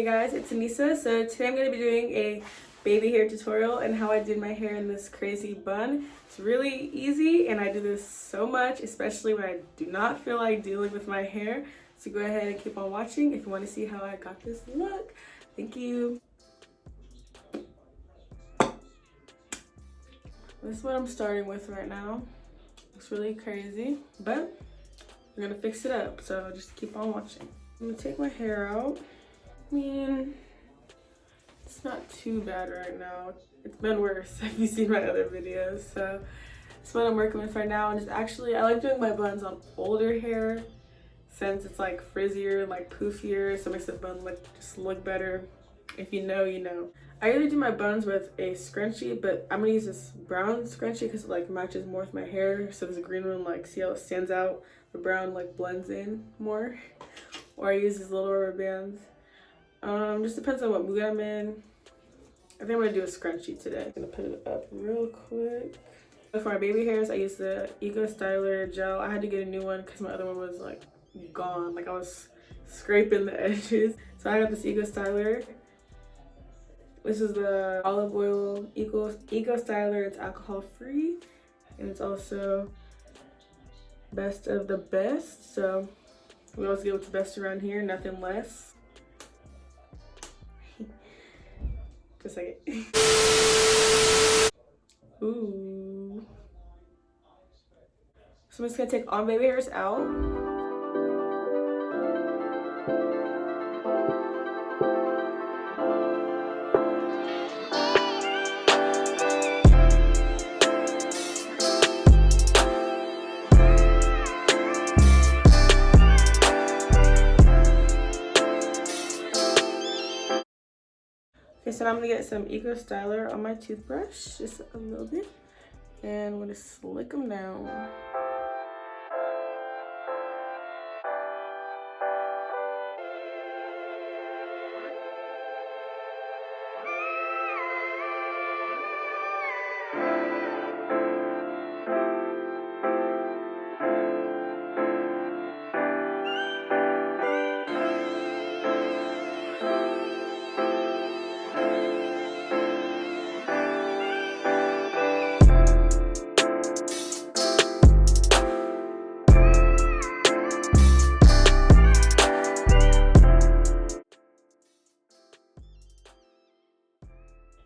Hey guys, it's Anissa. So today I'm going to be doing a baby hair tutorial and how I did my hair in this crazy bun. It's really easy and I do this so much, especially when I do not feel like dealing with my hair. So go ahead and keep on watching if you want to see how I got this look. Thank you. This is what I'm starting with right now. It's really crazy, but we're going to fix it up. So just keep on watching. I'm going to take my hair out. I mean, it's not too bad right now. It's been worse if you've seen my other videos. So that's what I'm working with right now. And it's actually, I like doing my buns on older hair since it's like frizzier and like poofier. So it makes the bun just look better. If you know, you know. I usually do my buns with a scrunchie, but I'm gonna use this brown scrunchie because it like matches more with my hair. So this green one, like, see how it stands out? The brown like blends in more. Or I use these little rubber bands. Just depends on what mood I'm in. I think I'm gonna do a scrunchie today. I'm gonna put it up real quick. For my baby hairs, I use the Eco Styler gel. I had to get a new one because my other one was like gone. Like I was scraping the edges. So I got this Eco Styler. This is the olive oil Eco Styler. It's alcohol free. And it's also best of the best. So we always get what's best around here, nothing less. Just a second. Ooh. So I'm just gonna take all baby hairs out. Okay, so now I'm gonna get some Eco Styler on my toothbrush, just a little bit, and I'm gonna slick them down.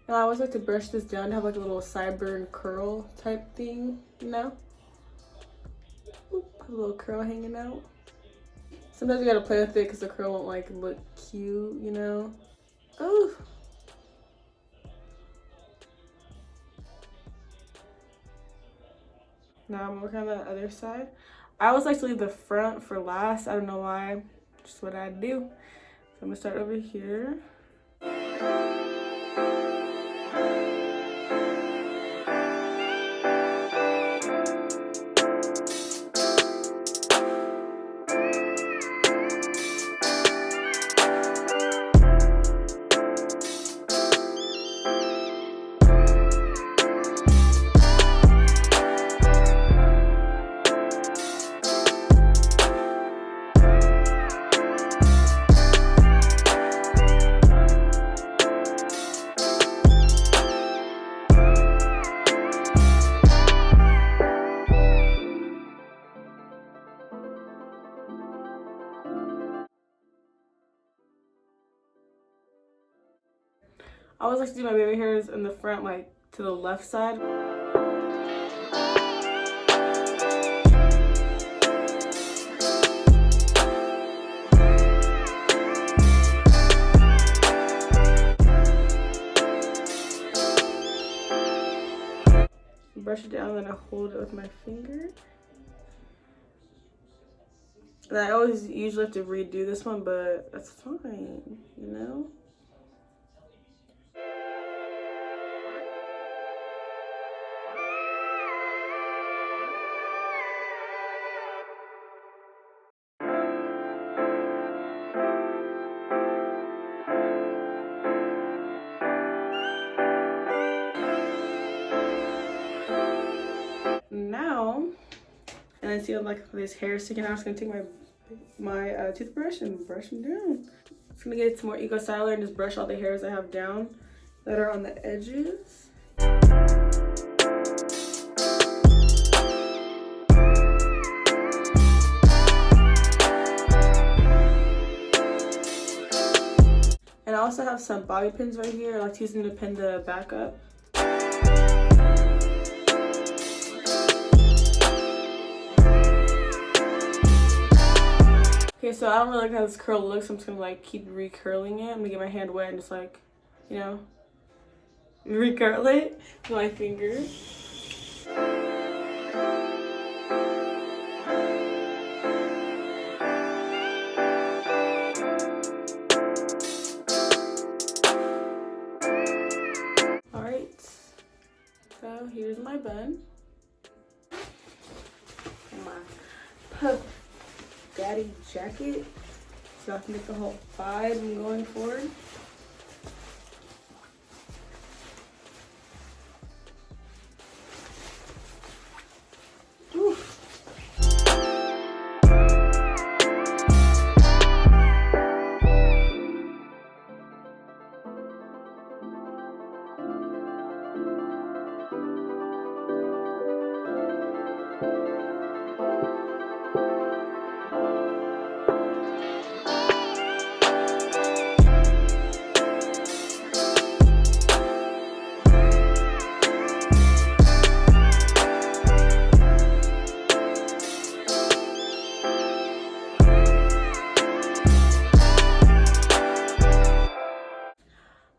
Now I always like to brush this down to have like a little sideburn curl type thing, you know? Oop, a little curl hanging out. Sometimes you gotta play with it because the curl won't like look cute, you know? Oh. Now I'm working on the other side. I always like to leave the front for last. I don't know why. Just what I do. So I'm gonna start over here. I always like to do my baby hairs in the front, like to the left side. Brush it down, then I hold it with my finger. And I always usually have to redo this one, but that's fine, you know? Now, and I see like this hair sticking out. I'm just gonna take my toothbrush and brush them down. Just gonna get some more Eco Styler and just brush all the hairs I have down that are on the edges. And I also have some bobby pins right here. I like to use them to pin the back up. Okay, so I don't really like how this curl looks, so I'm just gonna like keep recurling it. I'm gonna get my hand wet and just like, you know, recurl it with my fingers. Alright, so here's my bun. And my puff daddy jacket, so I can get the whole vibe I'm going for.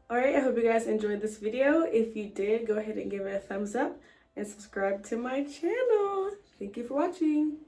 Alright, I hope you guys enjoyed this video. If you did, go ahead and give it a thumbs up and subscribe to my channel. Thank you for watching.